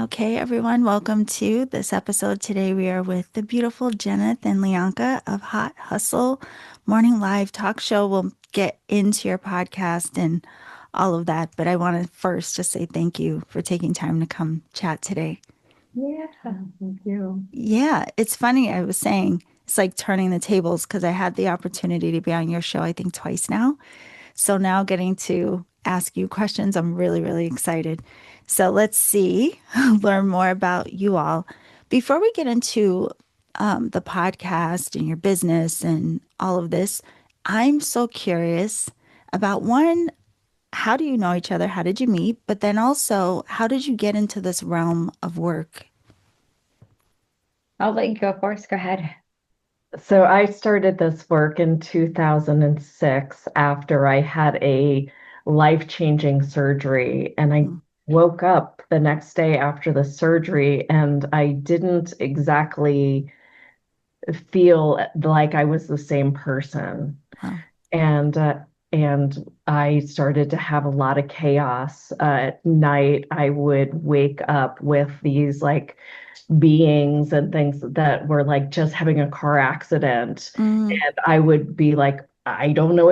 Okay, everyone, welcome to this episode. Today we are with the beautiful Jeneth and Lyanca of Haute Hustle Morning Live Talk Show. We'll get into your podcast and all of that, but I want to first just say thank you for taking time to come chat today. Yeah, thank you. Yeah, it's funny. I was saying it's like turning the tables because I had the opportunity to be on your show, I think twice now. So now getting to ask you questions, I'm really, really excited. So let's see, learn more about you all. Before we get into the podcast and your business and all of this, I'm so curious about one, how do you know each other? How did you meet? But then also, how did you get into this realm of work? I'll let you go first. Go ahead. So I started this work in 2006 after I had a life-changing surgery, and I Mm, woke up the next day after the surgery, and I didn't exactly feel like I was the same person. wow. And and I started to have a lot of chaos. At night, I would wake up with these like beings and things that were like just having a car accident. Mm, And I would be like, I don't know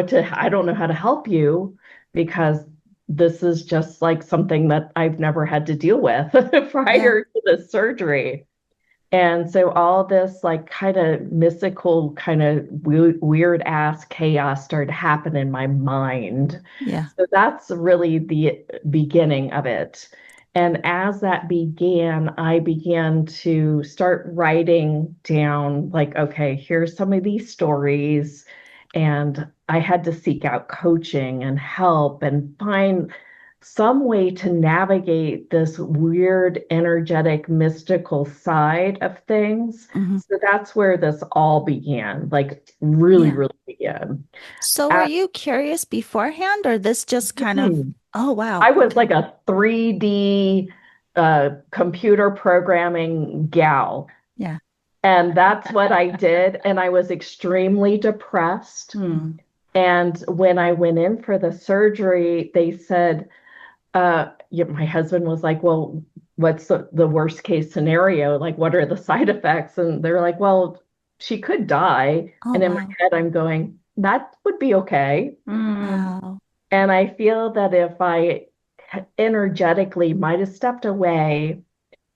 how to help you because this is just like something that I've never had to deal with yeah. prior to the surgery. And so all this like kind of mystical, kind of weird ass chaos started to happen in my mind. Yeah. So that's really the beginning of it. And as that began, I began to start writing down, like, okay, here's some of these stories. And I had to seek out coaching and help and find some way to navigate this weird, energetic, mystical side of things. Hmm. So that's where this all began, like really, Yeah. really began. So were At, you curious beforehand, or this just kind of, Mhm. oh, wow. I was Okay. like a 3D computer programming gal. Yeah. And that's what I did. And I was extremely depressed. Hmm. And when I went in for the surgery, they said, yeah, my husband was like, well, what's the worst case scenario? Like, what are the side effects? And they're like, well, she could die. Oh, And in my wow. head, I'm going, that would be okay. Wow. And I feel that if I energetically might have stepped away,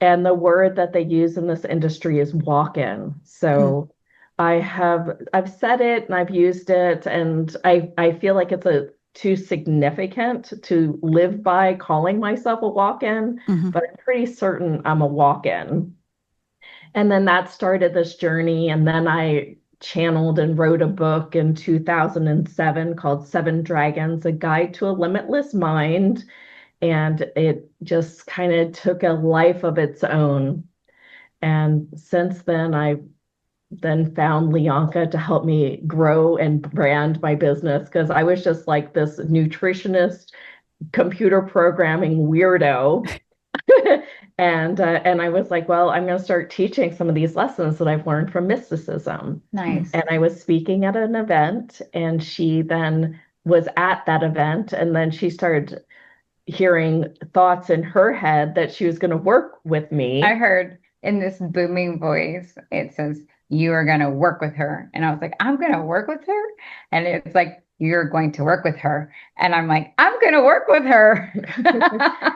and the word that they use in this industry is walk-in. Mm, So I've said it and I've used it, and I feel like it's a too significant to live by calling myself a walk-in, hmm. but I'm pretty certain I'm a walk-in. And then that started this journey, and then I channeled and wrote a book in 2007 called Seven Dragons: A Guide to a Limitless Mind, and it just kind of took a life of its own. And since then, I then found Lyanca to help me grow and brand my business because I was just like this nutritionist, computer programming weirdo. And I was like, well, I'm going to start teaching some of these lessons that I've learned from mysticism. Mm. Nice. And I was speaking at an event, and she then was at that event, and then she started hearing thoughts in her head that she was going to work with I me. heard in this booming voice, it says, you are going to work with her. And I was like, I'm going to work with her. And it's like, you're going to work with her. And I'm like, I'm going to work with her.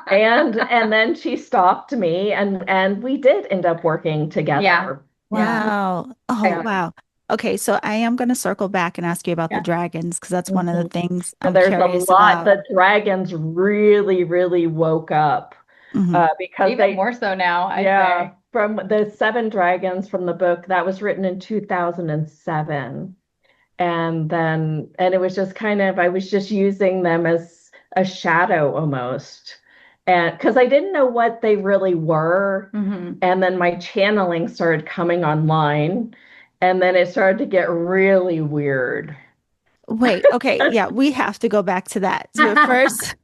And then she stopped me, and we did end up working Yeah. together. Yeah. Wow. Oh, Yeah. wow. Okay, so I am going to circle back and ask you about the Yeah. dragons because that's one of the Mhm. things So I'm there's a curious lot. about. The dragons really, really woke up Hmm. because Even they, more so now, I'd yeah, say. from the Seven Dragons from the book that was written in 2007. And it was just kind of, I was just using them as a shadow almost. And because I didn't know what they really were. Hmm. And then my channeling started coming online. And then it started to get really weird. Wait, okay, yeah, we have to go back to that. But first,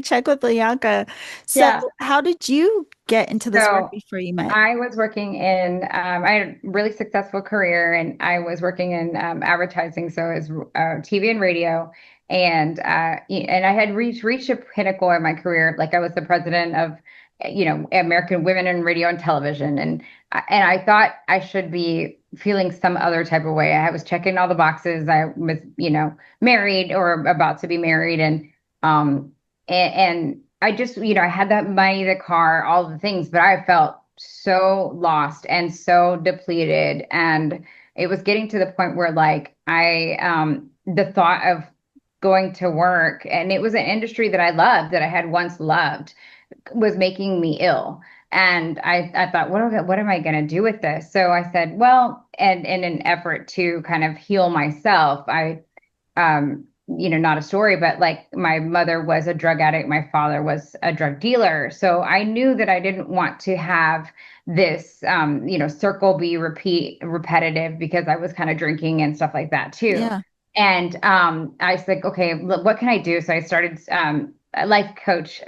check with Lyanca. So, Yeah. how did you get into this work So before you met? I was working in, I had a really successful career and I was working in advertising. So it was TV and radio. And I had reached a pinnacle in my career. Like I was the president of American women in radio and television. And I thought I should be feeling some other type of way. I was checking all the boxes. I was, married or about to be married. And I just, I had that money, the car, all the things, but I felt so lost and so depleted. And it was getting to the point where like the thought of going to work, and it was an industry that I loved, that I had once loved, was making me ill. And I thought, what am I going to do with this? So I said, well, and in an effort to kind of heal myself, not a story, but like my mother was a drug addict. My father was a drug dealer. So I knew that I didn't want to have this, circle be repetitive, because I was kind of drinking and stuff like that too. Yeah. And I was like, okay, what can I do? So I started a life coach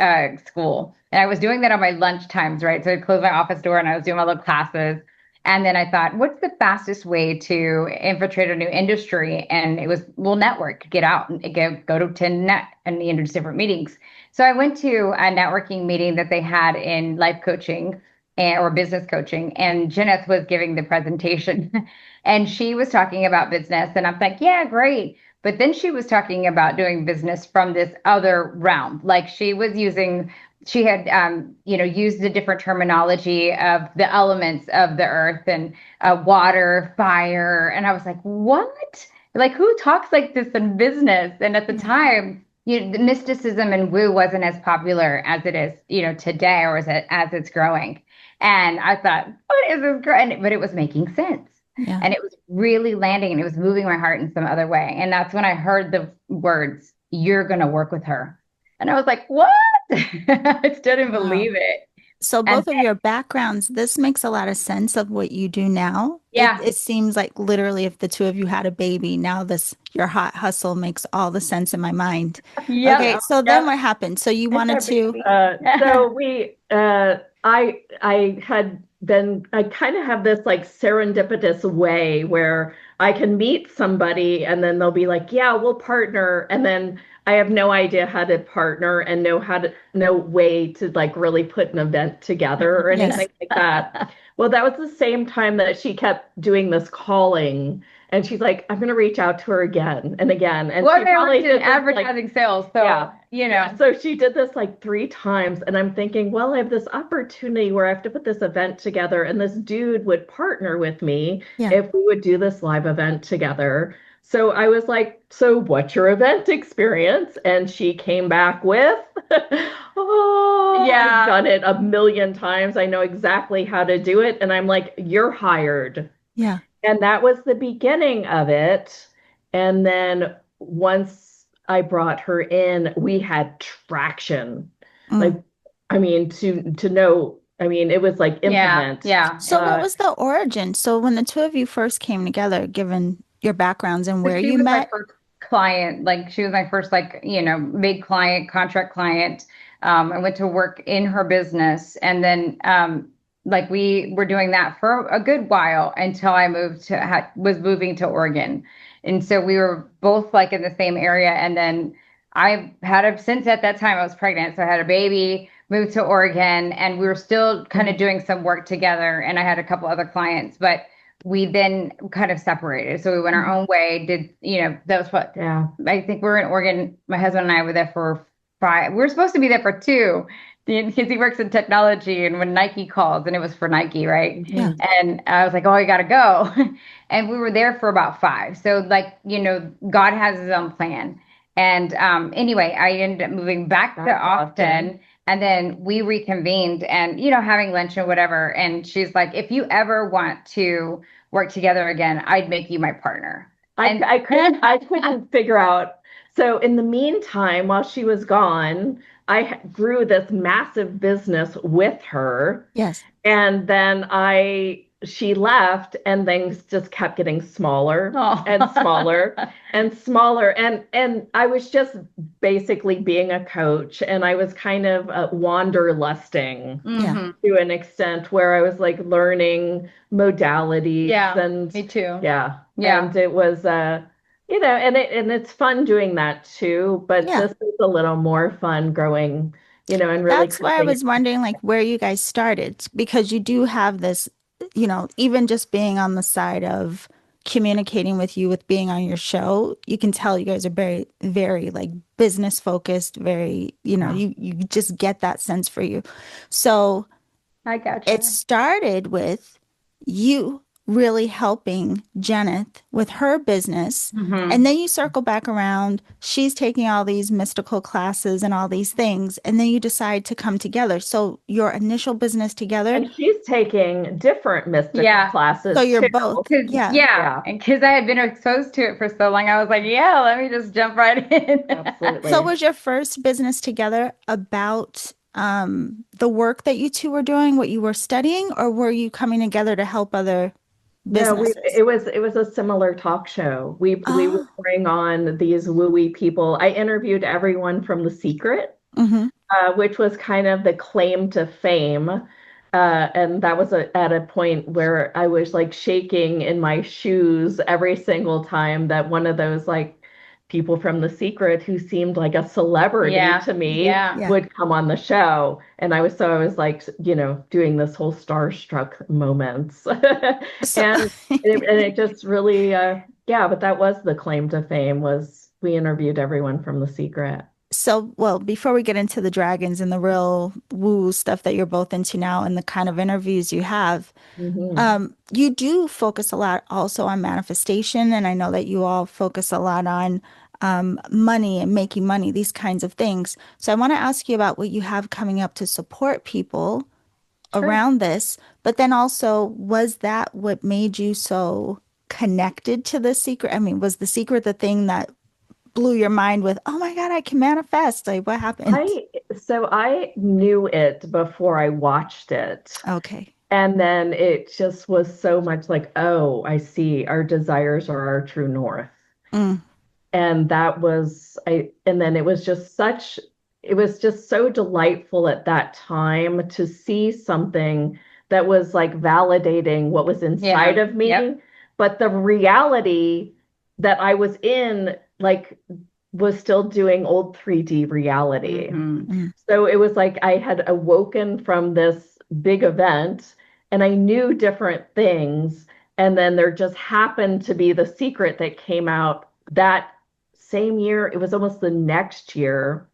school. And I was doing that on my lunch times, right? So I'd close my office door and I was doing my little classes. And then I thought, what's the fastest way to infiltrate a new industry? And it was, we'll network, get out and go to net and just different meetings. So I went to a networking meeting that they had in life coaching or business coaching. And Jeneth was giving the presentation and she was talking about business. And I'm like, yeah, great. But then she was talking about doing business from this other realm. Like she had used the different terminology of the elements of the earth and water, fire. And I was like, what? Like, who talks like this in business? And at the time, the mysticism and woo wasn't as popular as it is, today, or as it's growing. And I thought, what is this? But it was making sense. Yeah. And it was really landing, and it was moving my heart in some other way. And that's when I heard the words, "You're going to work with her." And I was like, what? I still didn't believe it. So And both of your backgrounds, this makes a lot of sense of what you do now. yeah, It seems like literally if the two of you had a baby, now your hot hustle makes all the sense in my mind. yep, Okay, so then yep. what happened? So you wanted to, I kind of have this like serendipitous way where I can meet somebody and then they'll be like, yeah, we'll partner. And then I have no idea how to partner and no way to like really put an event together or Yes. anything like that. Well, that was the same time that she kept doing this calling. And she's like, I'm going to reach out to her again and again. And Well, she they probably worked in did this, like, advertising sales, so yeah. So she did this like 3 times, and I'm thinking, well, I have this opportunity where I have to put this event together, and this dude would partner with me yeah, if we would do this live event together. So I was like, so what's your event experience? And she came back with, oh, Yeah. I've done it a million times. I know exactly how to do it. And I'm like, you're hired. yeah. And that was the beginning of it. And then once I brought her in, we had traction. Like, I mean, to know, I mean, it was like implement. Yeah. So what was the origin? So when the two of you first came together, given your backgrounds and where She you was my met, first client. Like she was my first, like, big client, contract client. I went to work in her business, and then like we were doing that for a good while until I was moving to Oregon. And so we were both like in the same area. And then since at that time I was pregnant. So I had a baby, moved to Oregon, and we were still kind of doing some work together. And I had a couple other clients, but we then kind of separated. So we went our own way, that was what, I think we were in Oregon. My husband and I were there for 5. We were supposed to be there for 2 because he works in technology, and when Nike calls, and it was for Nike, right? Yeah. And I was like, oh, I gotta go. And we were there for about 5. So like, God has his own plan. And anyway, I ended up moving back to Austin. And then we reconvened and, having lunch and whatever. And she's like, if you ever want to work together again, I'd make you my partner. I couldn't figure out. So in the meantime, while she was gone, I grew this massive business with her. yes, And then she left, and things just kept getting smaller and smaller and smaller. And I was just basically being a coach, and I was kind of wanderlusting to an extent where I was like learning modalities. Yeah, and me too. Yeah. Yeah. And it was and it's fun doing that too, but this is a little more fun growing, and really That's why I connecting. was wondering, like, where you guys started, because you do have this, even just being on the side of communicating with you, with being on your show, you can tell you guys are very, very like business focused, very, Yeah, you just get that sense for you. So I it gotcha. started with you really helping Jeneth with her business. And Hmm. then you circle back around. She's taking all these mystical classes and all these things. And then you decide to come together. So your initial business together. and she's taking different mystical Yeah. So classes you're too. both. Yeah. Yeah, Yeah, and because I had been exposed to it for so long, I was like, yeah, let me just jump right in. So absolutely. was your first business together about the work that you two were doing, what you were studying, or were you coming together to help other No, businesses? it was a similar talk show. We would Oh, bring on these wooey people. I interviewed everyone from The Secret, mm-hmm. which was kind of the claim to fame. And that was at a point where I was like shaking in my shoes every single time that one of those like people from The Secret who seemed like a celebrity Yeah, to me yeah. Yeah. would come on the show. And I was like, doing this whole starstruck moments. So And it just really, yeah, but that was the claim to fame was we interviewed everyone from The Secret. So, well, before we get into the dragons and the real woo stuff that you're both into now and the kind of interviews you have, Hmm. you do focus a lot also on manifestation. And I know that you all focus a lot on money and making money, these kinds of things. So I want to ask you about what you have coming up to support people Sure. around this. But then also, was that what made you so connected to the secret? I mean, was the secret the thing that blew your mind with, oh my God, I can manifest? Like, what happened? I so I knew it before I watched it. Okay. And then it just was so much like, oh, I see. Our desires are our true north. Mm, And that was and then it was just so delightful at that time to see something that was like validating what was inside Yeah. of Yep. me, but the reality that I was in like was still doing old 3D reality. Hmm. mm. So it was like I had awoken from this big event and I knew different things. And then there just happened to be the secret that came out that same year. It was almost the next year.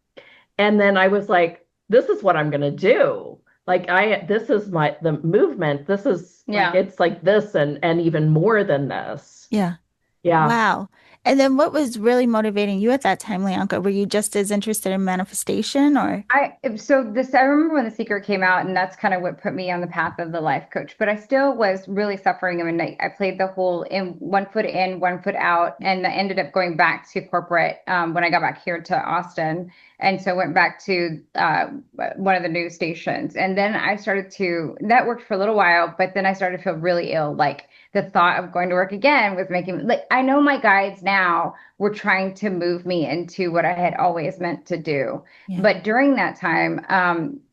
And then I was like, this is what I'm going to do. Like this is the movement. This is like, Yeah. it's like this and even more than this. Yeah. Yeah. Wow. And then what was really motivating you at that time, Leonka? Were you just as interested in manifestation or? I remember when The Secret came out, and that's kind of what put me on the path of the life coach. But I still was really suffering. I mean, I played the whole in, 1 foot out, and I ended up going back to corporate when I got back here to Austin, and so went back to one of the news stations, and then I started to that worked for a little while, but then I started to feel really ill, like. The thought of going to work again was making like I know my guides now were trying to move me into what I had always meant to do, Yeah. but during that time,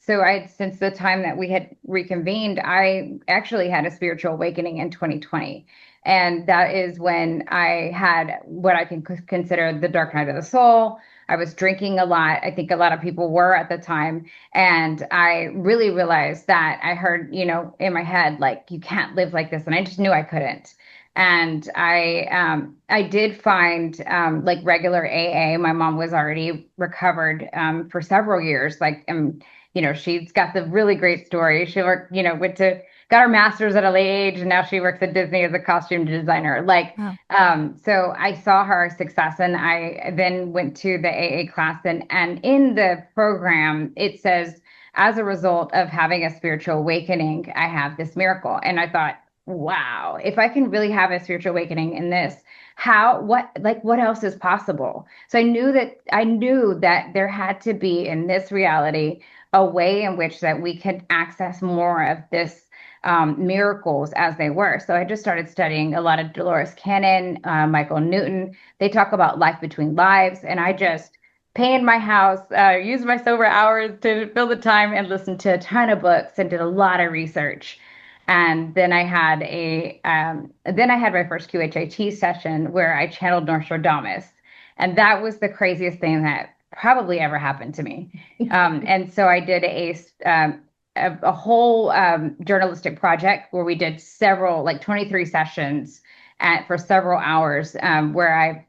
since the time that we had reconvened, I actually had a spiritual awakening in 2020. And that is when I had what I can consider the dark night of the soul. I was drinking a lot. I think a lot of people were at the time. And I really realized that I heard, in my head, like, you can't live like this. And I just knew I couldn't. And I did find like regular AA. My mom was already recovered for several years. Like, she's got the really great story. She worked, got her master's at a late age, and now she works at Disney as a costume designer. Like, Wow. so I saw her success, and I then went to the AA class, and in the program it says, as a result of having a spiritual awakening, I have this miracle, and I thought, wow, if I can really have a spiritual awakening in this, what else is possible? So I knew that there had to be in this reality a way in which that we could access more of this miracles as they were. So I just started studying a lot of Dolores Cannon, Michael Newton. They talk about life between lives, and I just painted my house, used my sober hours to fill the time, and listened to a ton of books and did a lot of research. And then I had my first QHHT session where I channeled Nostradamus, and that was the craziest thing that probably ever happened to me. And so I did a whole journalistic project where we did several, like 23 sessions for several hours, where I've,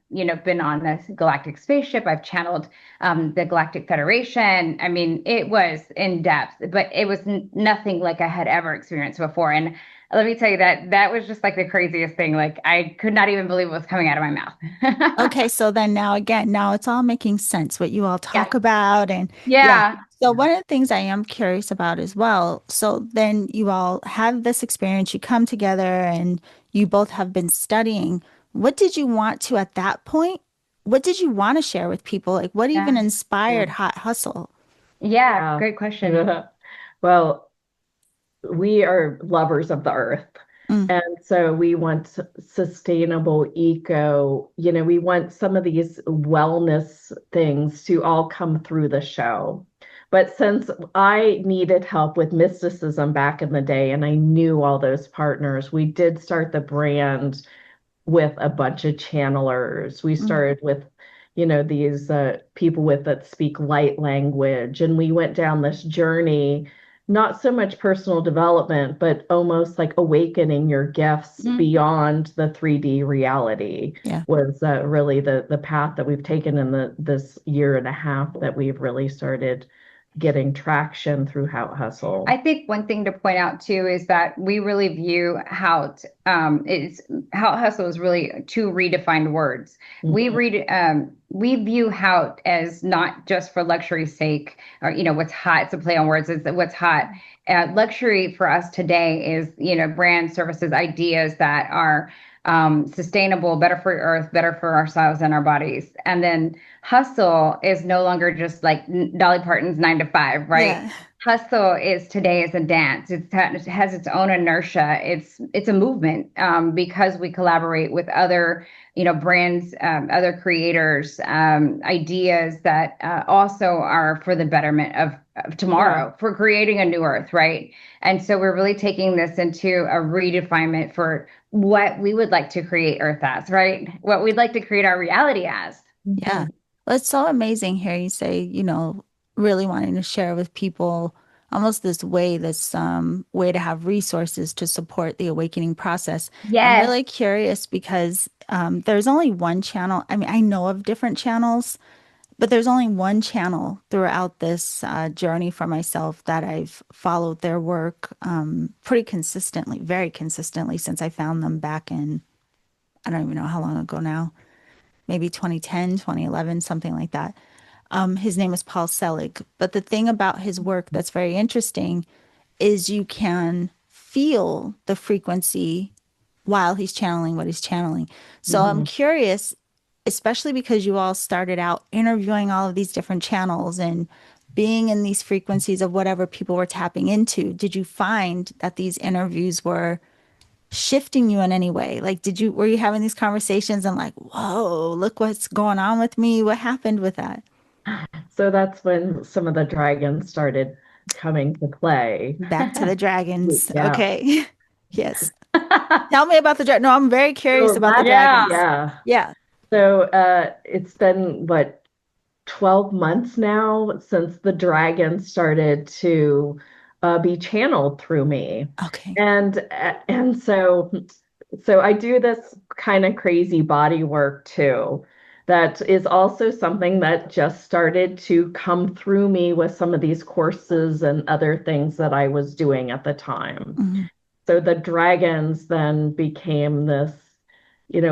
been on this galactic spaceship. I've channeled the Galactic Federation. I mean, it was in depth, but it was nothing like I had ever experienced before. And let me tell you that was just like the craziest thing. Like I could not even believe what was coming out of my mouth. Okay, so then now it's all making sense what you all Yeah. talk about. And yeah. Yeah. So one of the things I am curious about as well. So then you all have this experience, you come together and you both have been studying. What did you want to at that point? What did you want to share with people? Like what even Yeah. inspired Hot Hustle? Yeah. Great question. Yeah. Well, we are lovers of the earth. Mm, And so we want sustainable eco, we want some of these wellness things to all come through the show. But since I needed help with mysticism back in the day and I knew all those partners, we did start the brand with a bunch of channelers. We mm, started with, these people that speak light language, and we went down this journey, not so much personal development, but almost like awakening your gifts Mhm. beyond the 3D reality yeah. was really the path that we've taken in this year and a half that we've really started getting traction through Haute I Hustle. think one thing to point out too is that we really view Haute Hustle is really two redefined words. Mhm. We view Haute as not just for luxury's sake, or what's hot. It's a play on words. It's what's hot. Luxury for us today is brand services, ideas that are sustainable, better for earth, better for ourselves and our bodies. And then hustle is no longer just like Dolly Parton's 9 to 5, right? Yeah. Hustle is today is a dance. It has its own inertia. It's a movement, because we collaborate with other brands, other creators, ideas that also are for the betterment of Yeah. tomorrow, for creating a new earth, right? And so we're really taking this into a redefinement for what we would like to create earth as, right? What we'd like to create our reality as. Yeah. Mhm. Well, it's so amazing here. You say, really wanting to share with people almost this way to have resources to support the awakening process. I'm Yes. really curious because there's only one channel. I mean, I know of different channels, but there's only one channel throughout this journey for myself that I've followed their work pretty consistently, very consistently since I found them back in, I don't even know how long ago now, maybe 2010, 2011, something like that. His name is Paul Selig. But the thing about his work that's very interesting is you can feel the frequency while he's channeling what he's channeling. So I'm Mhm. curious, especially because you all started out interviewing all of these different channels and being in these frequencies of whatever people were tapping into, did you find that these interviews were shifting you in any way? Like, were you having these conversations and like, whoa, look what's going on with me? What happened with that? So that's when some of the dragons started coming to play. Back to the dragons. Yeah. Okay. Yes. Tell me about the dragon. No, I'm very curious So about the that's, Yeah. dragons. yeah. Yeah. So it's been what, 12 months now since the dragon started to be channeled through me. Okay. And so I do this kind of crazy body work too. That is also something that just started to come through me with some of these courses and other things that I was doing at the time. Mhm. So the dragons then became this,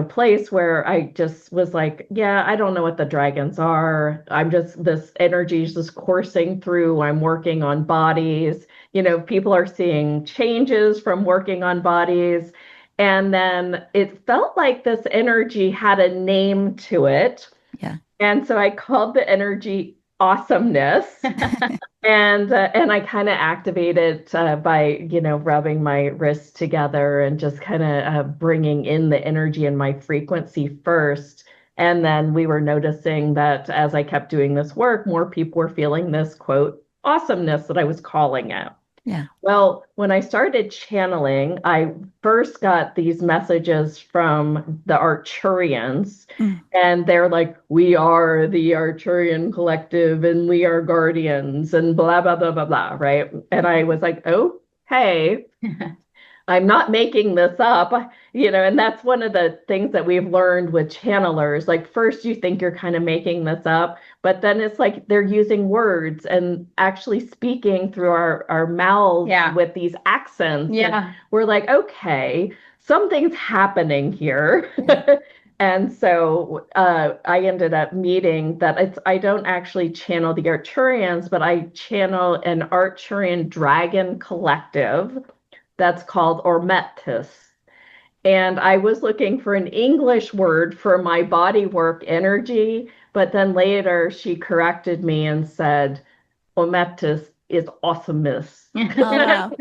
place where I just was like, yeah, I don't know what the dragons are. I'm just, this energy is just coursing through. I'm working on bodies. People are seeing changes from working on bodies. And then it felt like this energy had a name to it. Yeah. And so I called the energy awesomeness. And I kind of activate it by, rubbing my wrists together and just kind of bringing in the energy and my frequency first. And then we were noticing that as I kept doing this work, more people were feeling this quote awesomeness that I was calling it. Yeah. Well, when I started channeling, I first got these messages from the Arcturians, Mm. and they're like, "We are the Arcturian collective, and we are guardians, and blah, blah, blah, blah, blah," right? And I was like, "Oh, hey, I'm not making this up," and that's one of the things that we've learned with channelers. Like, first you think you're kind of making this up, but then it's like they're using words and actually speaking through our mouths Yeah. with these accents. Yeah. And we're like, okay, something's happening here. And so I ended up meeting that I don't actually channel the Arcturians, but I channel an Arcturian dragon collective that's called Ormetis. And I was looking for an English word for my body work energy, but then later she corrected me and said, Ormetis is awesomeness. Oh, wow.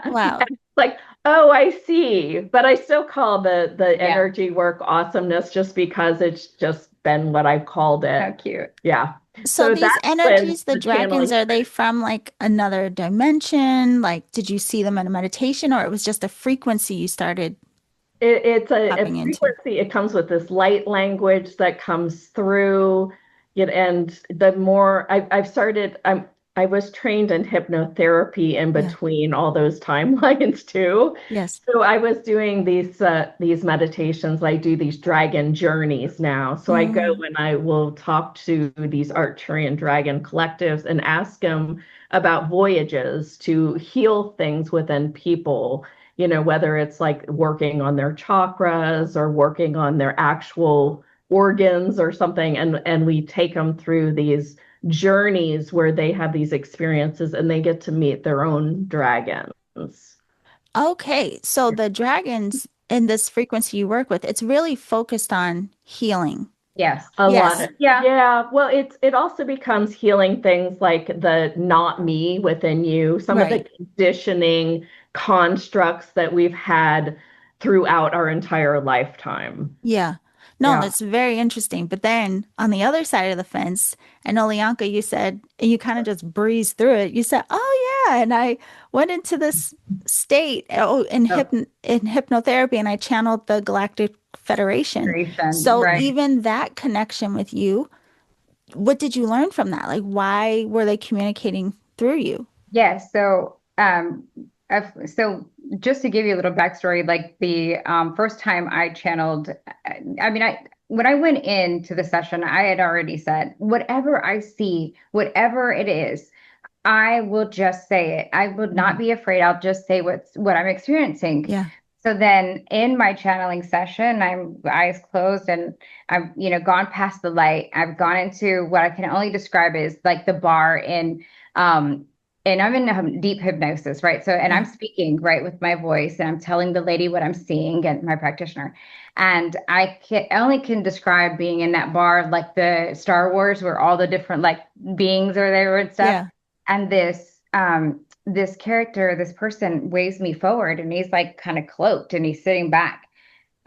Wow. Like, oh, I see. But I still call the Yeah. energy work awesomeness just because it's just been what I've called How it. cute. Yeah. So these that's when energies, the the dragons, channeling. are they from like another dimension? Like, did you see them in a meditation, or it was just a frequency you started It's a tapping into? frequency. It comes with this light language that comes through it, and the more I've started, I was trained in hypnotherapy in Yeah. between all those timelines too. Yes. So I was doing these meditations. I do these dragon journeys now. So I go Mm. and I will talk to these Arcturian dragon collectives and ask them about voyages to heal things within people, whether it's like working on their chakras or working on their actual organs or something. And we take them through these journeys where they have these experiences and they get to meet their own dragons. Okay. So the dragons in this frequency you work with, it's really focused on healing. Yes. A lot Yes. of, Yeah. yeah. Well, it also becomes healing things like the not me within you, some of the Right. conditioning constructs that we've had throughout our entire lifetime. Yeah. No, Yeah. that's very interesting. But then on the other side of the fence, I know, Lyanca, you said, and you kind of just breezed through it. You said, "Oh yeah," and I went into this state, Oh, in hypnotherapy, and I channeled the Galactic Federation. Creation. So Right. even that connection with you, what did you learn from that? Like, why were they communicating through you? Yeah. So just to give you a little backstory, like the first time I channeled, I mean, when I went into the session, I had already said, whatever I see, whatever it is, I will just say it. I will not be afraid. I'll just say what I'm experiencing. Yeah. So then in my channeling session, I'm eyes closed and I've, gone past the light. I've gone into what I can only describe as like the bar um, and I'm in deep hypnosis, right? So, and I'm Yeah. speaking, right, with my voice and I'm telling the lady what I'm seeing and my practitioner. And only can describe being in that bar, like the Star Wars, where all the different like beings are there and stuff. Yeah. And this character, this person waves me forward and he's like kind of cloaked and he's sitting back.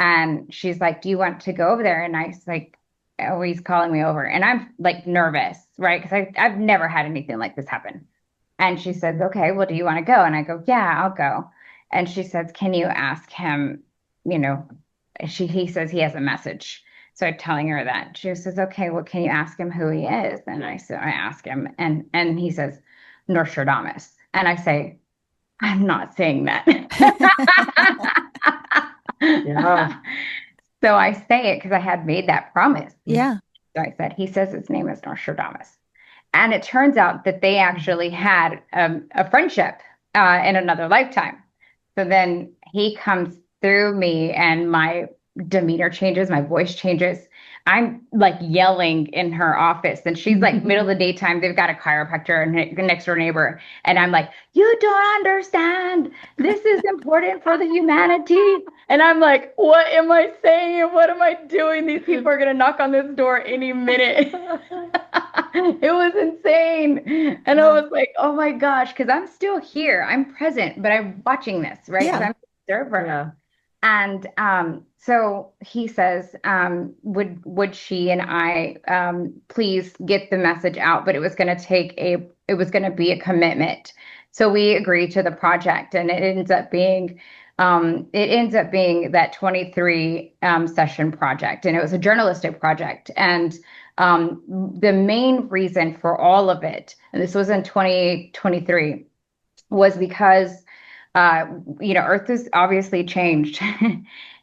And she's like, "Do you want to go over there?" And I was like, "Oh, he's calling me over." And I'm like nervous, right? Because I've never had anything like this happen. And she says, "Okay, well, do you want to go?" And I go, "Yeah, I'll go." And she says, "Can you ask him, you know, he says he has a message." So I'm telling her that. She says, "Okay, well, can you ask him who he is?" And I ask him, and he says, "Nostradamus." And I say, "I'm not saying that." yeah. So I say it because I had made that promise. Yeah. So I said, "He says his name is Nostradamus." And it turns out that they actually had a friendship in another lifetime. So then he comes through me and my demeanor changes, my voice changes. I'm like yelling in her office, and she's like middle of the daytime. They've got a chiropractor and next door neighbor, and I'm like, "You don't understand. This is important for the humanity." And I'm like, "What am I saying? And what am I doing? These people are gonna knock on this door any minute." It was insane. And I Wow. was like, "Oh my gosh," because I'm still here. I'm present, but I'm watching this, right? Because Yeah. I'm the observer. Yeah. And so he says, would she and I please get the message out? But it was going to be a commitment. So we agreed to the project, and it ends up being that 23 session project, and it was a journalistic project. And the main reason for all of it, and this was in 2023, was because Earth has obviously changed,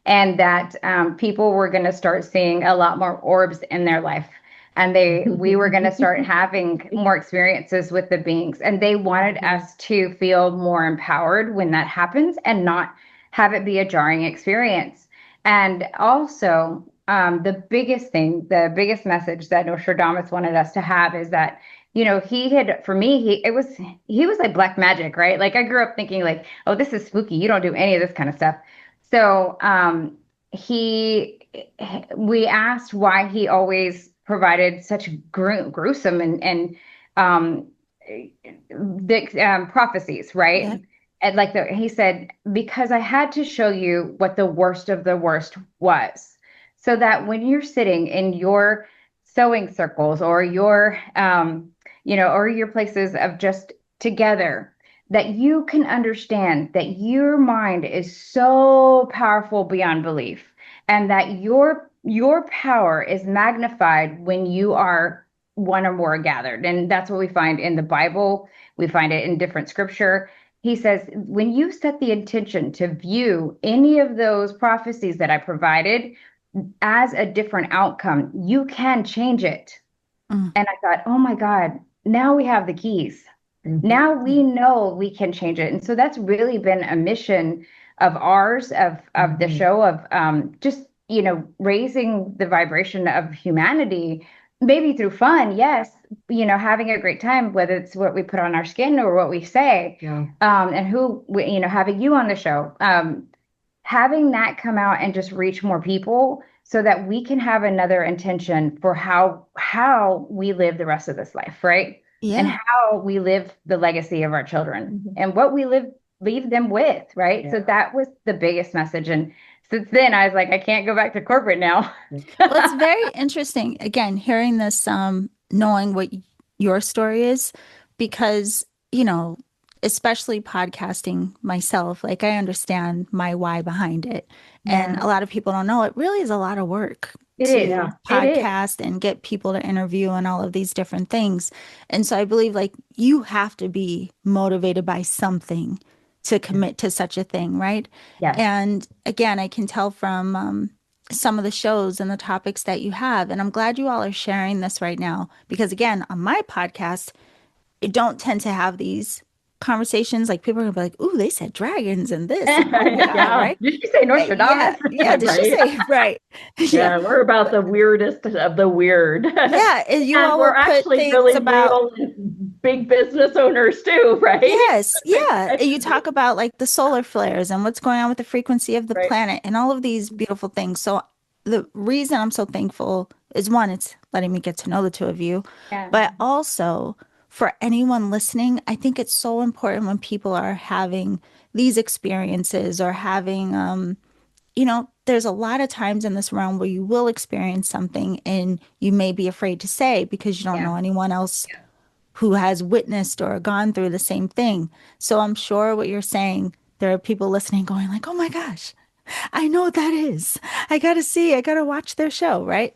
and that people were going to start seeing a lot more orbs in their life, and we were going to start having more experiences with the beings, and they wanted us to feel more empowered when that happens and not have it be a jarring experience. And also, the biggest message that Nostradamus wanted us to have is that, he had, for me, he was like black magic, right? Like I grew up thinking like, oh, this is spooky. You don't do any of this kind of stuff. So, he, we asked why he always provided such gruesome and prophecies, right? Yeah. And he said, because I had to show you what the worst of the worst was, so that when you're sitting in your sewing circles or or your places of just together, that you can understand that your mind is so powerful beyond belief, and that your power is magnified when you are one or more gathered. And that's what we find in the Bible. We find it in different scripture. He says, when you set the intention to view any of those prophecies that I provided as a different outcome, you can change it. Mm. And I thought, oh my God, now we have the keys. Now we know we can change it. And so that's really been a mission of ours, of the show, of just, raising the vibration of humanity, maybe through fun, yes, having a great time, whether it's what we put on our skin or what we say, and having you on the show, having that come out and just reach more people so that we can have another intention for how we live the rest of this life, right? Yeah. And how we live the legacy of our children and what we leave them with, right? Yeah. So that was the biggest message. And since then, I was like, I can't go back to corporate now. Well, it's very interesting, again, hearing this, knowing what your story is, because, especially podcasting myself, like I understand my why behind it. And a lot of people don't know it really is a lot of work It to is. It is. podcast and get people to interview and all of these different things. And so I believe like you have to be motivated by something to commit to such a thing, right? Yes. And again, I can tell from some of the shows and the topics that you have. And I'm glad you all are sharing this right now because, again, on my podcast, I don't tend to have these conversations. Like people are gonna be like, "Ooh, they said dragons and this." And, oh my God, Yeah. right? Did you say Nostradamus? Yeah. Did she say right? Yeah, we're about the weirdest of the weird. Yeah, and you And all we're will put actually things really about real big business owners too, right? yes, yeah. And you talk about like the solar flares and what's going on with the frequency of the Right. planet and all of these beautiful things. So the reason I'm so thankful is one, it's letting me get to know the two of you, Yeah. but also for anyone listening, I think it's so important when people are having these experiences or having, there's a lot of times in this realm where you will experience something and you may be afraid to say because you don't know anyone else who has witnessed or gone through the same thing. So I'm sure what you're saying, there are people listening going like, oh my gosh, I know what that is. I gotta watch their show, right?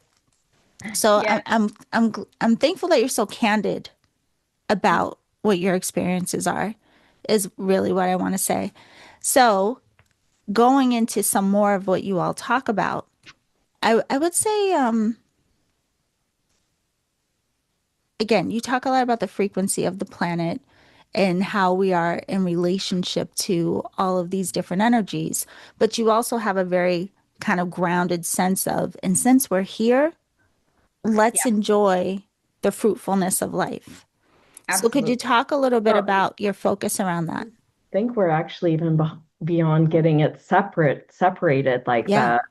So Yeah. I'm thankful that you're so candid about what your experiences are, is really what I want to say. So going into some more of what you all talk about, I would say, again, you talk a lot about the frequency of the planet and how we are in relationship to all of these different energies, but you also have a very kind of grounded sense of, and since we're here, let's enjoy the fruitfulness of life. So could you Absolutely. talk a little bit Well, about your focus around that? I think we're actually even beyond getting it separated like Yeah. that.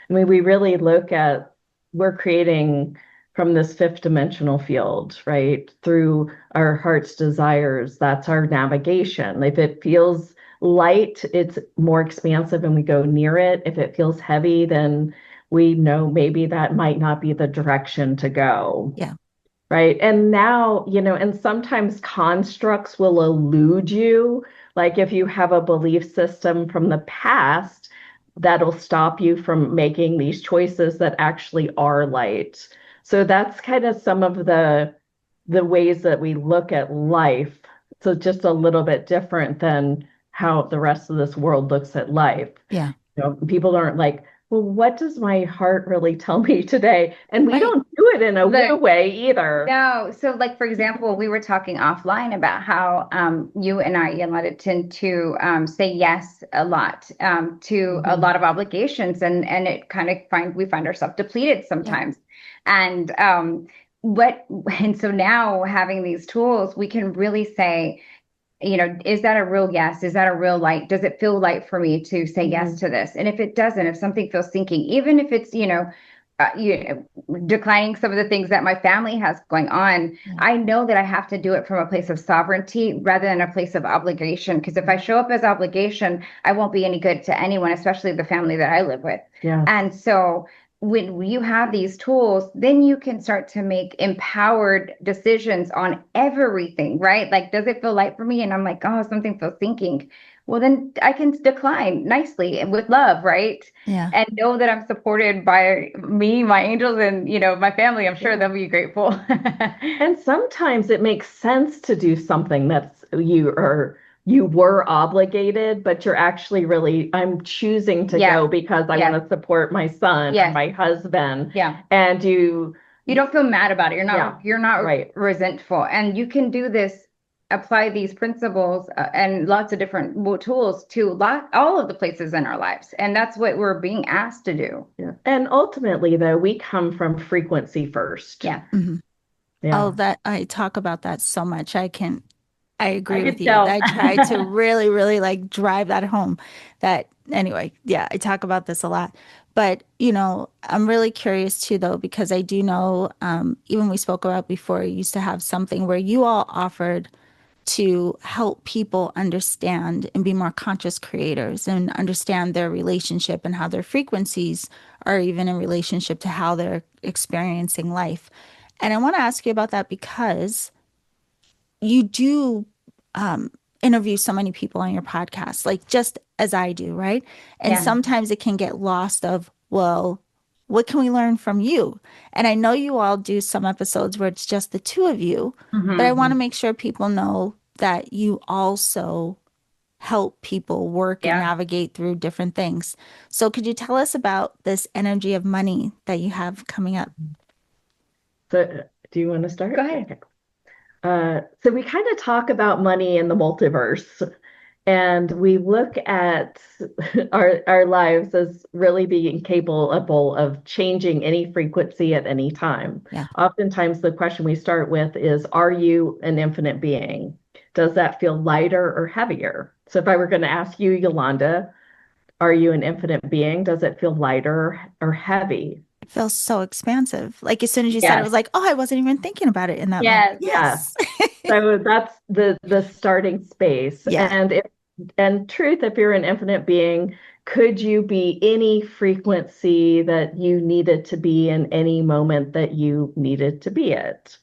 I mean, we really look at, we're creating from this fifth dimensional field, right? Through our heart's desires. That's our navigation. If it feels light, it's more expansive and we go near it. If it feels heavy, then we know maybe that might not be the direction to go. Yeah. Right. And now, and sometimes constructs will elude you. Like if you have a belief system from the past, that'll stop you from making these choices that actually are light. So that's kind of some of the ways that we look at life. So just a little bit different than how the rest of this world looks at life. Yeah. People aren't like, well, what does my heart really tell me today? And we Right. don't do it in a Look, way either. No, so like for example, we were talking offline about how you and I, Yolanda, tend to say yes a lot to a lot of obligations, and it kind of we find ourselves depleted sometimes, and what and so now having these tools, we can really say, is that a real yes? Is that a real light? Does it feel light for me to say yes to this? And if it doesn't, if something feels sinking, even if it's, declining some of the things that my family has going on, I know that I have to do it from a place of sovereignty rather than a place of obligation. Because if I show up as obligation, I won't be any good to anyone, especially the family that I live with. Yeah. And so when you have these tools, then you can start to make empowered decisions on everything, right? Like, does it feel light for me? And I'm like, oh, something feels sinking. Well, then I can decline nicely and with love, right? Yeah. And know that I'm supported by me, my angels, and my family. I'm sure they'll be grateful. And sometimes it makes sense to do something that's you were obligated, but you're actually really, I'm choosing to go because I want to support my son or my husband. Yeah. And you don't feel mad about it. You're not right. resentful. And you can do this, apply these principles and lots of different tools to all of the places in our lives. And that's what we're being asked to do. Yeah. And ultimately, though, we come from frequency first. Yeah. Mm-hmm. Yeah. Oh, that I talk about that so much. I agree with you. Tell. I try to really, really like drive that home. That anyway, yeah, I talk about this a lot. But, I'm really curious too, though, because I do know, even we spoke about before, you used to have something where you all offered to help people understand and be more conscious creators and understand their relationship and how their frequencies are even in relationship to how they're experiencing life. And I want to ask you about that because you do interview so many people on your podcast, like just as I do, right? And sometimes it can get lost of, well, what can we learn from you? And I know you all do some episodes where it's just the two of you, but I want to make sure people know that you also help people work and navigate through different things. So could you tell us about this energy of money that you have coming up? So do you want to start? Go ahead. So we kind of talk about money in the multiverse, and we look at our lives as really being capable of changing any frequency at any time. Yeah. Oftentimes the question we start with is, are you an infinite being? Does that feel lighter or heavier? So if I were going to ask you, Yolanda, are you an infinite being? Does it feel lighter or heavy? It feels so expansive. Like as soon as you said it, was like, oh, I wasn't even thinking about it in that moment. Yes. So that's the starting space. Yeah. And truth, if you're an infinite being, could you be any frequency that you needed to be in any moment that you needed to be it?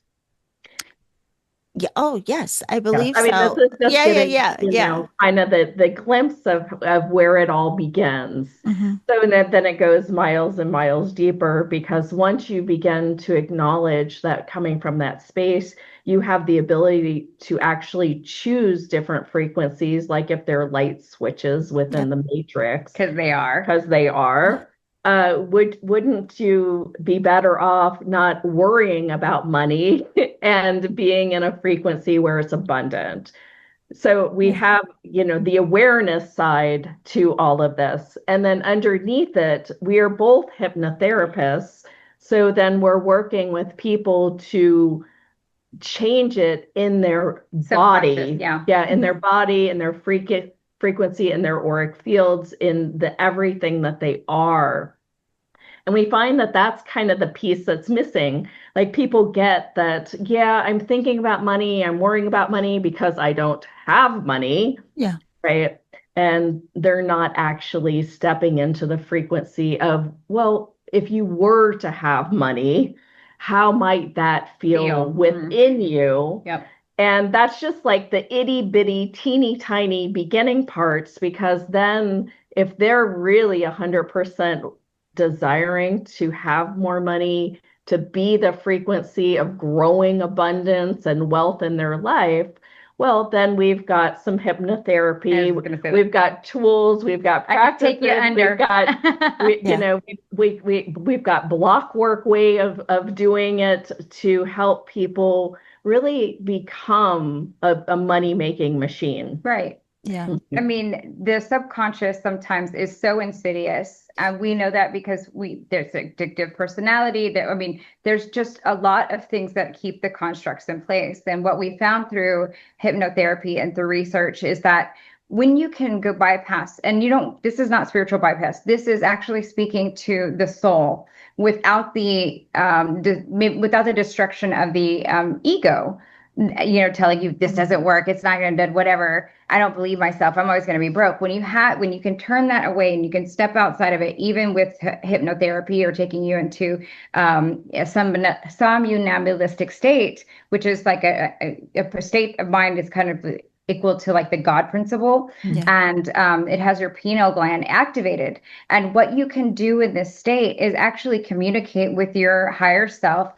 Yeah. Oh, yes, I believe I mean, so. this is just getting, yeah. Kind of the glimpse of where it all begins. Mm-hmm. So then it goes miles and miles deeper, because once you begin to acknowledge that coming from that space, you have the ability to actually choose different frequencies, like if they're light switches within the matrix. Because they are. Wouldn't you be better off not worrying about money and being in a frequency where it's abundant? So we have, the awareness side to all of this. And then underneath it, we are both hypnotherapists. So then we're working with people to change it in their body. In their body, in their frequency, in their auric fields, in the everything that they are. And we find that that's kind of the piece that's missing. Like people get that, I'm thinking about money, I'm worrying about money because I don't have money. Yeah. Right. And they're not actually stepping into the frequency of, well, if you were to have money, how might that feel within you? Yep. And that's just like the itty bitty, teeny tiny beginning parts, because then if they're really 100% desiring to have more money, to be the frequency of growing abundance and wealth in their life, well, then we've got some hypnotherapy, we've got tools, we've got practices, take you under. we've got, you know, we've got block work way of doing it to help people really become a money-making machine. Right. Yeah. I mean, the subconscious sometimes is so insidious. And we know that because there's addictive personality. I mean, there's just a lot of things that keep the constructs in place. And what we found through hypnotherapy and through research is that when you can go bypass, and this is not spiritual bypass, this is actually speaking to the soul without without the destruction of the ego, telling you this doesn't work, it's not going to do whatever. I don't believe myself. I'm always going to be broke. When you can turn that away and you can step outside of it, even with hypnotherapy or taking you into a somnambulistic state, which is like a state of mind is kind of equal to like the God principle. Yeah. And it has your pineal gland activated. And what you can do in this state is actually communicate with your higher self,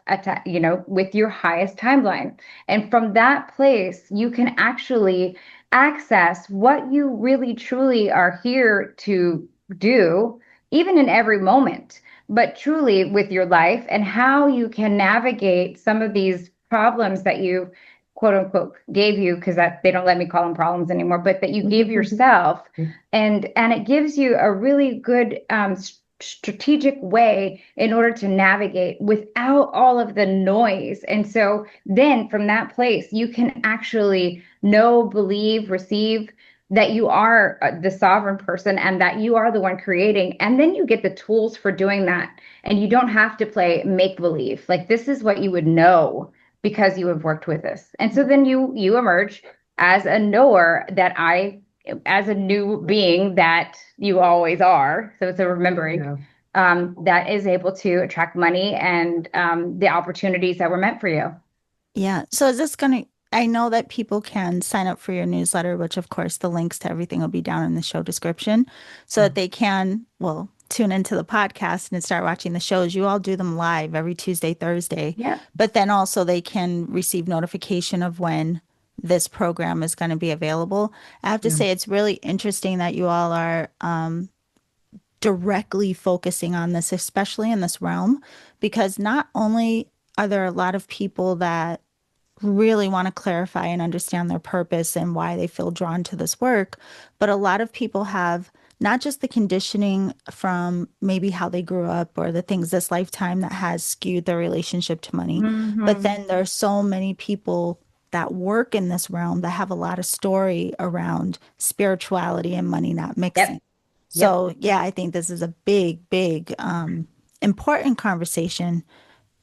with your highest timeline. And from that place, you can actually access what you really truly are here to do, even in every moment, but truly with your life, and how you can navigate some of these problems that you quote unquote gave you, because that they don't let me call them problems anymore, but that you gave yourself. And it gives you a really good strategic way in order to navigate without all of the noise. And so then from that place, you can actually know, believe, receive that you are the sovereign person and that you are the one creating. And then you get the tools for doing that. And you don't have to play make believe. Like, this is what you would know because you have worked with this. And so then you emerge as a knower as a new being that you always are. So it's a remembering that is able to attract money and the opportunities that were meant for you. Yeah. So I know that people can sign up for your newsletter, which of course the links to everything will be down in the show description, so that they can, tune into the podcast and start watching the shows. You all do them live every Tuesday, Thursday. Yeah. But then also they can receive notification of when this program is going to be available. I have to say, it's really interesting that you all are directly focusing on this, especially in this realm, because not only are there a lot of people that really want to clarify and understand their purpose and why they feel drawn to this work, but a lot of people have not just the conditioning from maybe how they grew up or the things this lifetime that has skewed their relationship to money, but then there's so many people that work in this realm that have a lot of story around spirituality and money not mixing. Yep. So yeah, I think this is a big, big, important conversation,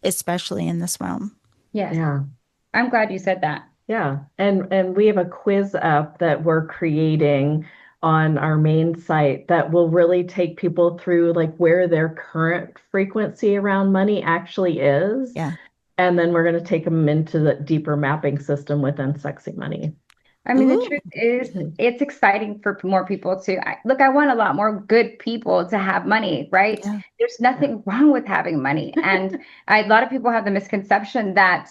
especially in this realm. Yes. Yeah. I'm glad you said that. Yeah. And we have a quiz app that we're creating on our main site that will really take people through like where their current frequency around money actually is. Yeah. And then we're going to take them into the deeper mapping system within Sexy Money. I mean, Ooh. the truth is, it's exciting for more people to look. I want a lot more good people to have money, right? Yeah. There's nothing wrong with having money. And a lot of people have the misconception that,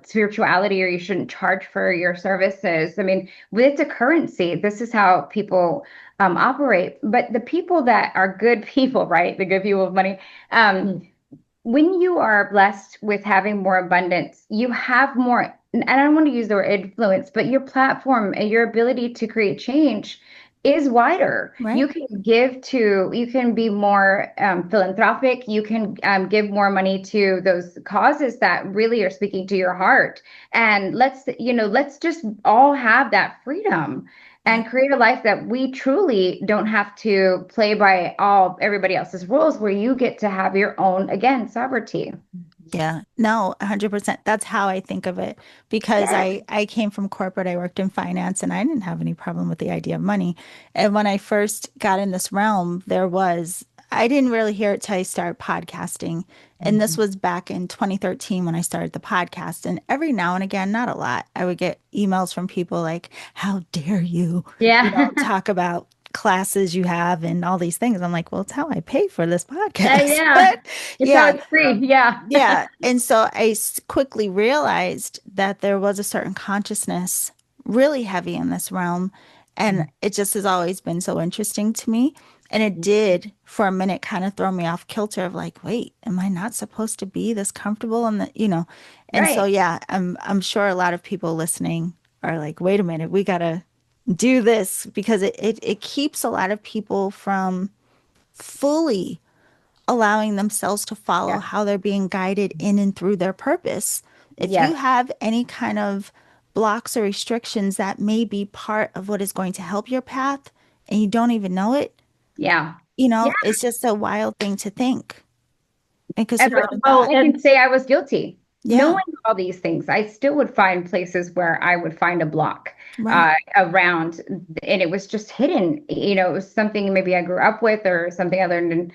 spirituality, or you shouldn't charge for your services. I mean, it's a currency. This is how people operate. But the people that are good people, right? The good people with money, when you are blessed with having more abundance, you have more, and I don't want to use the word influence, but your platform and your ability to create change is wider. Right. You can be more philanthropic. You can give more money to those causes that really are speaking to your heart. And let's just all have that freedom and create a life that we truly don't have to play by everybody else's rules, where you get to have your own, again, sovereignty. Yeah, no, 100%. That's how I think of it, because I came from corporate. I worked in finance and I didn't have any problem with the idea of money. And when I first got in this realm, there was I didn't really hear it till I started podcasting. And this Mhm. was back in 2013 when I started the podcast. And every now and again, not a lot, I would get emails from people like, how dare you, Yeah. talk about classes you have and all these things. I'm like, well, it's how I pay for this podcast. Yeah. But It's how yeah, it's free. Yeah. yeah. And so quickly realized that there was a certain consciousness really heavy in this realm. And it just has always been so interesting to me. And it did for a minute kind of throw me off kilter of like, wait, am I not supposed to be this comfortable? And and so, Right. yeah, I'm sure a lot of people listening are like, wait a minute, we got to do this because it keeps a lot of people from fully allowing themselves to follow Yeah. how they're being guided in and through their purpose. If you Yes. have any kind of blocks or restrictions that may be part of what is going to help your path and you don't even know it, Yeah. Yeah. it's just a wild thing to think and But consider a Well, thought. I and can say I was guilty. Yeah, Knowing all these things, I still would find places where I would find a block right. around, and it was just hidden. It was something maybe I grew up with or something I learned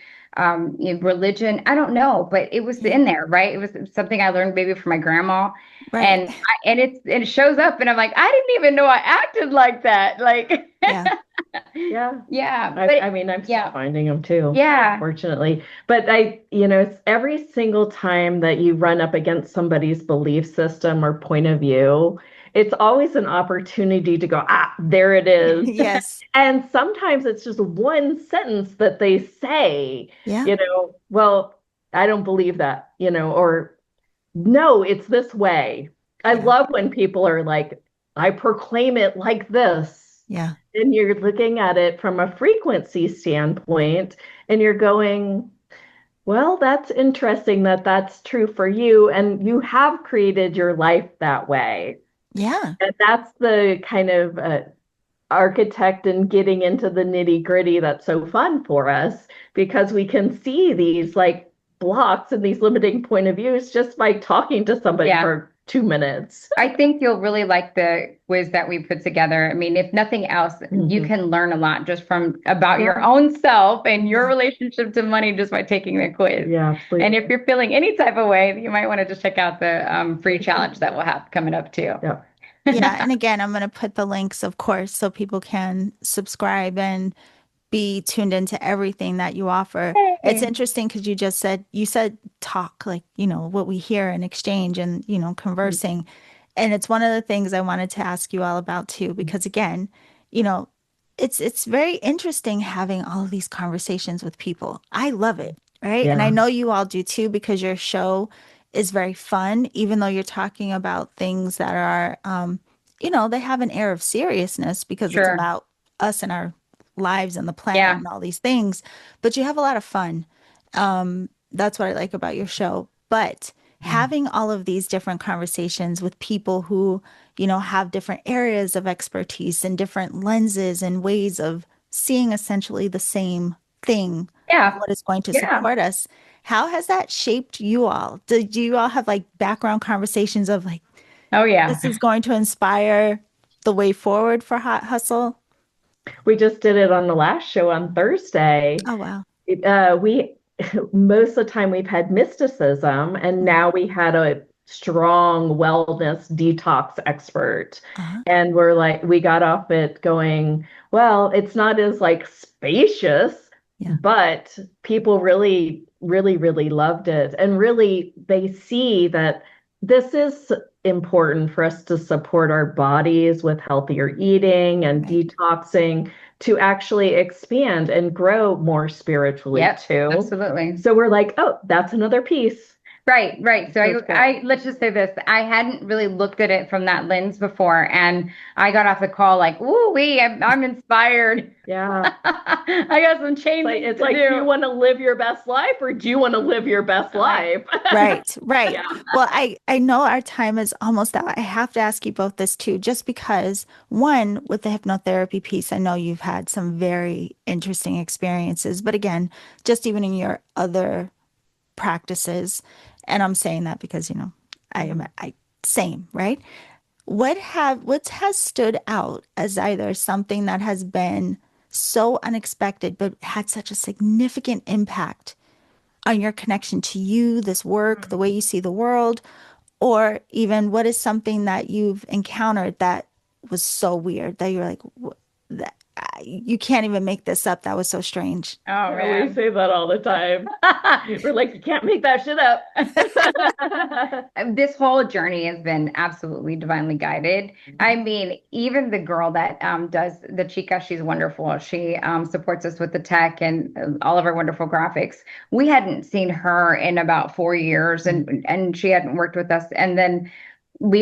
in religion. I don't know, but it was Yeah, in there, right? It was something I learned maybe from my grandma, right. and it shows up, and I'm like, I didn't even know I acted like that. Like, Yeah, yeah, yeah, I mean, I'm still yeah, finding them too, yeah, unfortunately. But it's every single time that you run up against somebody's belief system or point of view, it's always an opportunity to go, there it is. yes, And sometimes it's just one sentence that they say, yeah, well, I don't believe that, or no, it's this way. I yeah, love when people are like, I proclaim it like this. yeah, And you're looking at it from a frequency standpoint, and you're going, well, that's interesting that that's true for you. And you have created your life that way. yeah, And that's the kind of architect and getting into the nitty gritty that's so fun for us because we can see these like blocks and these limiting point of views just by talking to somebody yeah. for 2 minutes. I think you'll really like the quiz that we put together. I mean, if nothing else, you Mhm. can learn a lot just from about your Yeah, own self and your yeah, relationship to money just by taking the quiz. yeah, And absolutely. if you're feeling any type of way, you might want to just check out the free challenge that we'll have coming up too. Yeah. yeah. And again, I'm going to put the links, of course, so people can subscribe and be tuned into everything that you offer. It's Hey. interesting because you said talk, like, what we hear and exchange and, conversing. And it's one of the things I wanted to ask you all about too, because again, you know, it's very interesting having all of these conversations with people. I love it, right? And I Yeah. know you all do too, because your show is very fun, even though you're talking about things that are, they have an air of seriousness because it's Sure. about us and our lives and the planet Yeah. and all these things, but you have a lot of fun. That's what I like about your show. But having all of these different conversations with people who, have different areas of expertise and different lenses and ways of seeing essentially the same thing of Yeah. what is going to Yeah. support us. How has that shaped you all? Did you all have like background conversations of like, Oh, yeah. this is going to inspire the way forward for Hot Hustle? We just did it on the last show on Thursday. Oh, wow. We most of the time we've had mysticism, and Mhm. now we had a strong wellness detox expert. Uh-huh. And we got off it going, well, it's not as like spacious, Yeah. but people really, really, really loved it. And really, they see that this is important for us to support our bodies with healthier eating and Right. detoxing to actually expand and grow more spiritually Yep. too. Absolutely. So we're like, oh, that's another piece. Right, right. So That's good. I let's just say this. I hadn't really looked at it from that lens before, and I got off the call like, "Ooh, I'm inspired. Yeah. I got some changing It's to like, do you do." want to live your best life or do you want to live your best life? Right, right. Yeah. Well, I know our time is almost out. I have to ask you both this too, just because one, with the hypnotherapy piece, I know you've had some very interesting experiences, but again, just even in your other practices, and I'm saying that because, I same, right? What has stood out as either something that has been so unexpected, but had such a significant impact on your connection to you, this work, the way you see the world, or even what is something that you've encountered that was so weird that you're like, that, you can't even make this up. That was so strange. Oh Yeah, we man. say that all the time. We're like, you can't make that shit up. This whole journey has been absolutely divinely guided. I mean, even the girl that does the Chica, she's wonderful. She supports us with the tech and all of our wonderful graphics. We hadn't seen her in about 4 years, and she hadn't worked with us. And then we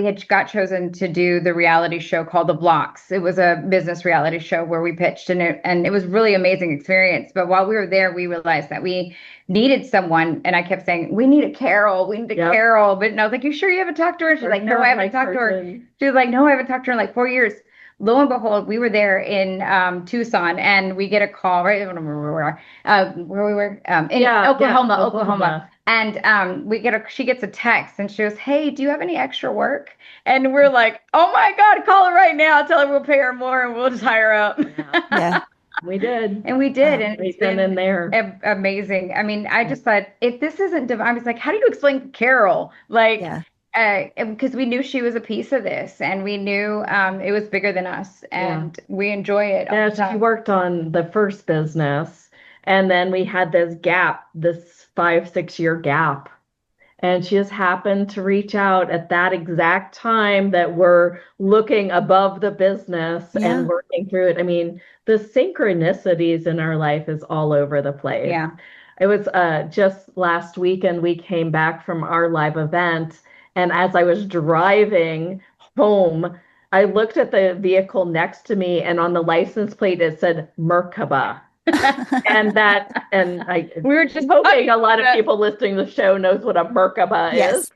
had got chosen to do the reality show called The Blocks. It was a business reality show where we pitched, and it was really amazing experience. But while we were there, we realized that we needed someone, and I kept saying, we need a Carol, we need a Carol. But I was like, you sure you haven't talked to her? She's like, no, I haven't talked to her. She was like, no, I haven't talked to her in like 4 years. Lo and behold, we were there in Tucson, and we get a call, right? I don't remember where we were, in Oklahoma. And she gets a text, and she goes, hey, do you have any extra work? And we're like, oh my God, call her right now. Tell her we'll pay her more and we'll just hire her up. Yeah. We did. And we did. And it's been in there. Amazing. I mean, I just thought, if this isn't divine, I was like, how do you explain Carol? Like, because we knew she was a piece of this, and we knew it was bigger than us, and we enjoy it. Yeah, she worked on the first business, and then we had this gap, this 5-6 year gap. And she just happened to reach out at that exact time that we're looking above the business and working through it. I mean, the synchronicities in our life is all over the place. Yeah. It was just last weekend, we came back from our live event. And as I was driving home, I looked at the vehicle next to me, and on the license plate, it said Merkaba. We were just hoping a lot of people listening to the show knows what a Merkaba is.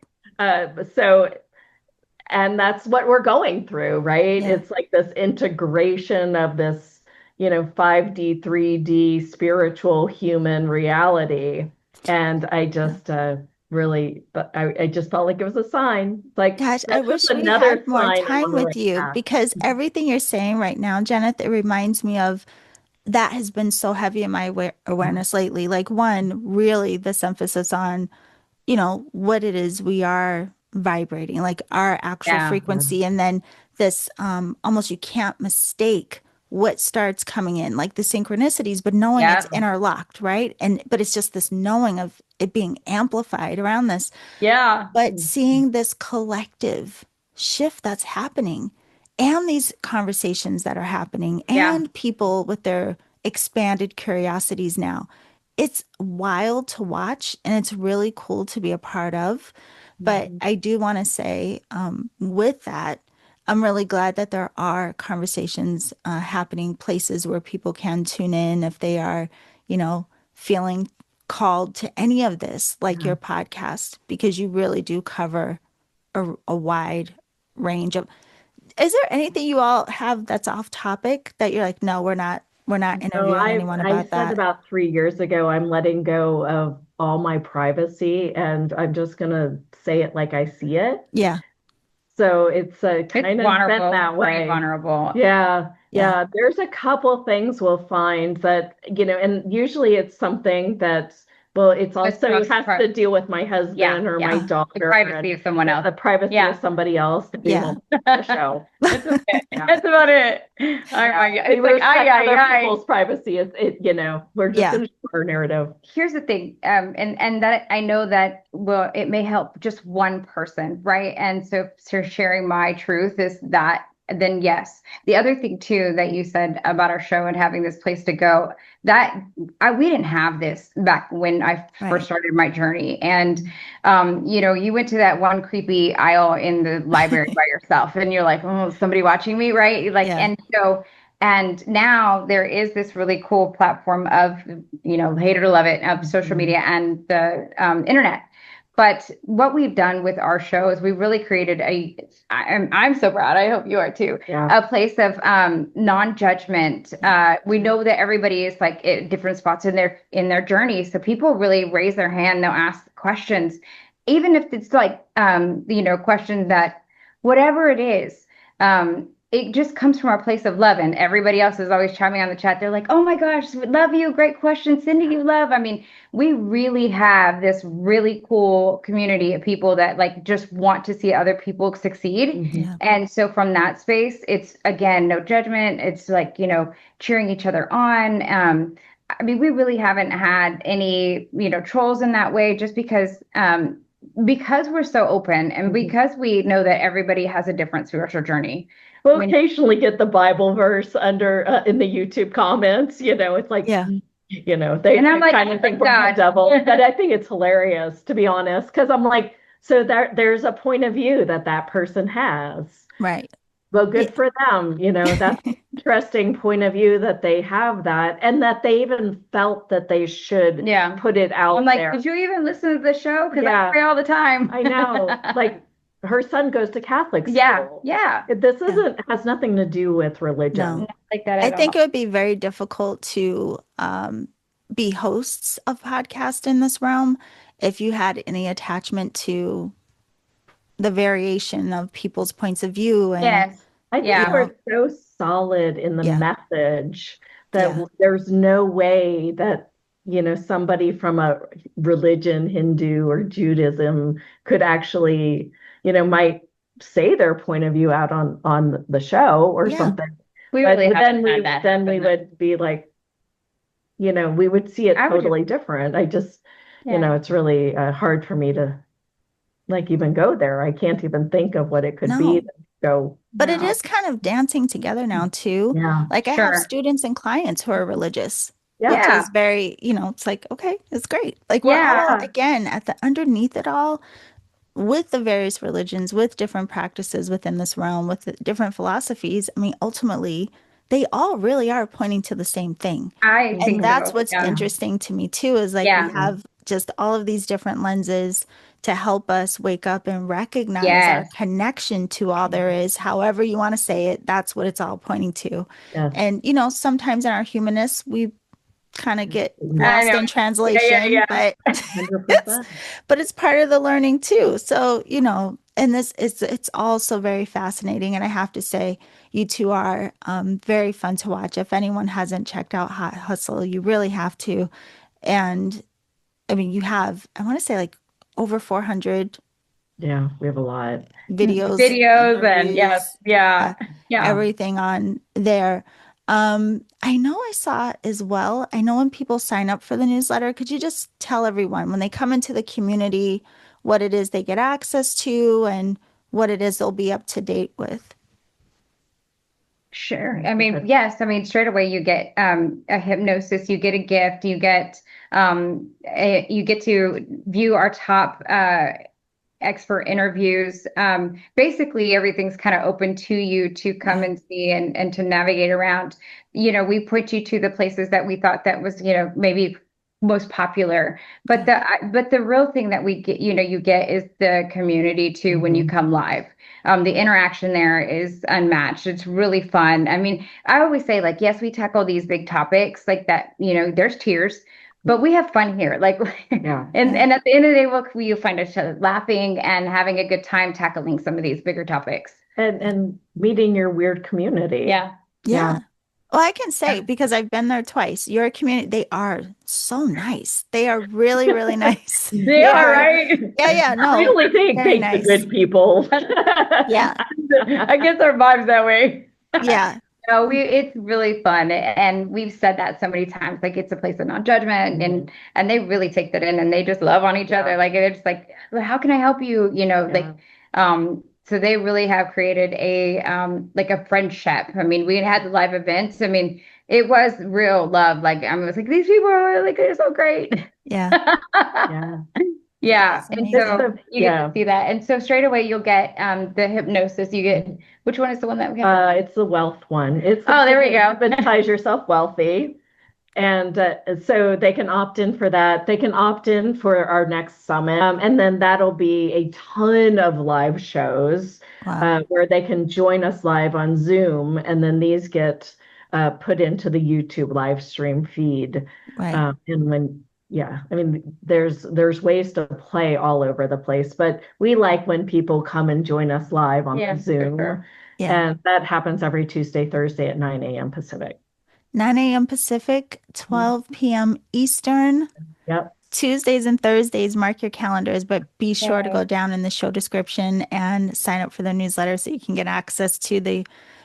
And that's what we're going through, right? Yeah. It's like this integration of this, 5D, 3D spiritual human reality. And I just I just felt like it was a sign. Like, gosh, I wish we had more time with you, because everything you're saying right now, Jeneth, it reminds me of that has been so heavy in my awareness lately. Like, one, really this emphasis on, what it is we are vibrating, like our actual frequency. And then this almost, you can't mistake what starts coming in, like the synchronicities, but knowing it's interlocked, right? But it's just this knowing of it being amplified around this. Yeah. But seeing this collective shift that's happening, and these conversations that are happening, and people with their expanded curiosities now, it's wild to watch, and it's really cool to be a part of. But I do want to say, with that, I'm really glad that there are conversations happening, places where people can tune in if they are, feeling called to any of this, like your podcast, because you really do cover a wide range of. Is there anything you all have that's off topic that you're like, no, we're not interviewing anyone about that? I said about 3 years ago, I'm letting go of all my privacy, and I'm just going to say it like I see it. Yeah. So it's kind of been that way. Vulnerable. Yeah. There's a couple things we'll find that, and usually it's something that's, well, it's also has to deal with my husband or my daughter. The privacy of someone else. The privacy of somebody else. The show. That's okay. That's about it. It's like, other people's privacy is, we're just in our narrative. Here's the thing. And that I know that, well, it may help just one person, right? And so sharing my truth is that, then yes. The other thing too that you said about our show and having this place to go, that we didn't have this back when I first started my journey. And you went to that one creepy aisle in the library by yourself, and you're like, oh, somebody watching me, right? Like, and now there is this really cool platform of, hate it or love it, of social media and the internet. But what we've done with our show is we really created I'm so proud, I hope you are too, a place of non-judgment. We know that everybody is like at different spots in their journey. So people really raise their hand, they'll ask questions, even if it's like, questions that, whatever it is, it just comes from our place of love, and everybody else is always chiming on the chat. They're like, "Oh my gosh, love you, great question, sending you love." I mean, we really have this really cool community of people that like just want to see other people succeed. Yeah. And so from that space, it's again no judgment. It's like, cheering each other on. I mean, we really haven't had any, trolls in that way, just because we're so open and because we know that everybody has a different spiritual journey. We'll occasionally get the Bible verse under in the YouTube comments. It's like, Yeah. They And I'm like, kind of think we're God. the devil. But I think it's hilarious, to be honest, because I'm like, so there's a point of view that person has. Right. Well, good for them. That's an interesting point of view that they have that, and that they even felt that they should put it out I'm like, there. did you even listen to the show? Because I pray all the time. I know. Like, her son goes to Catholic school. Yeah. This has nothing to do with religion. No. Not like that I at think all. it would be very difficult to be hosts of podcast in this realm if you had any attachment to the variation of people's points of view. And Yes. I think we're so solid in the message that there's no way that, somebody from a religion, Hindu or Judaism, could actually, might say their point of view out on the show or something. We But really then haven't had that then we happen. would be like, we would see it totally different. I just, it's really hard for me to like even go there. I can't even think of what it could be to go. But it is kind of dancing together now too. Yeah. Like I have students and clients who are religious, which is very, it's like, okay, it's great. Like we're all, again, at the underneath it all, with the various religions, with different practices within this realm, with the different philosophies. I mean, ultimately, they all really are pointing to the same thing. I think And that's so. what's interesting to me too, is like we have just all of these different lenses to help us wake up and recognize our connection to all there is. However you want to say it, that's what it's all pointing to. Yes. And, sometimes in our humanness, we kind of get lost in translation, but it's part of the learning too. So, and this is, it's all so very fascinating. And I have to say, you two are very fun to watch. If anyone hasn't checked out Haute Hustle, you really have to. And I mean, you have, I want to say like over 400. Yeah, we have a lot. Videos and everything on there. I know I saw as well. I know when people sign up for the newsletter, could you just tell everyone when they come into the community what it is they get access to and what it is they'll be up to date with? Sure. I mean, yes. I mean, straight away you get a hypnosis, you get a gift, you get to view our top expert interviews. Basically, everything's kind of open to you to come and see and to navigate around. We point you to the places that we thought that was, maybe most popular. But the real thing that we get, you get is the community too when you come live. The interaction there is unmatched. It's really fun. I mean, I always say, like, yes, we tackle these big topics like that, there's tears, but we have fun here. Like, and at the end of the day, you find each other laughing and having a good time tackling some of these bigger topics. And meeting your weird community. Yeah. Well, I can say, because I've been there twice, your community, they are so nice. They are really, really nice. They are, right? Yeah. No, I really think they're nice. good people. Yeah. I guess our vibes that way. Yeah. No, it's really fun. And we've said that so many times, like it's a place of non-judgment, and they really take that in and they just love on each other. Like it's like, well, how can I help you? So they really have created a like a friendship. I mean, we had the live events. I mean, it was real love. Like I was like, these people are like, they're so great. Yeah. Yeah. And so you get to see that. And so straight away you'll get the hypnosis. You get, which one is the one that we have? It's the wealth one. It's there we go. Hypnotize yourself wealthy. And so they can opt in for that. They can opt in for our next summit. And then that'll be a ton of live shows where they can join us live on Zoom. And then these get put into the YouTube live stream feed. Right. And I mean, there's ways to play all over the place, but we like when people come and join us live on Zoom. Sure. Yeah. And that happens every Tuesday, Thursday at 9 a.m. Pacific. 9 a.m. Pacific, 12 p.m. Eastern. Yep. Tuesdays and Thursdays, mark your calendars, but be sure to Yay. go down in the show description and sign up for the newsletter so you can get access to the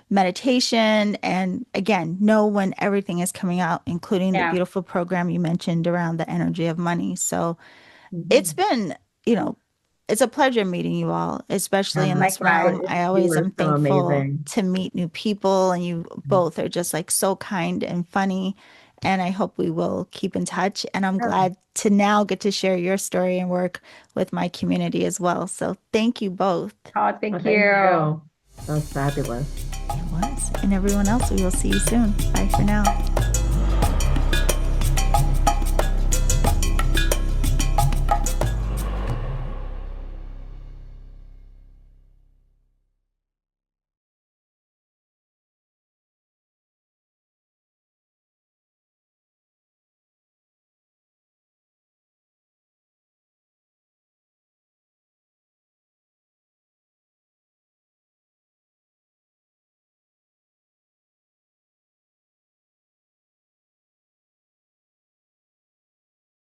meditation. And again, know when everything is coming out, including the Yeah. beautiful program you mentioned around the energy of money. So it's Mhm. been, it's a pleasure meeting you all, especially in this Likewise. realm. I You always were am so thankful amazing. to meet new people, and you both are just like so kind and funny. And I hope we will keep in touch. And I'm Sure. glad to now get to share your story and work with my community as well. So thank you both. Oh, Well, thank thank you. you. That was fabulous. It was. And everyone else, we will see you soon. Bye for now.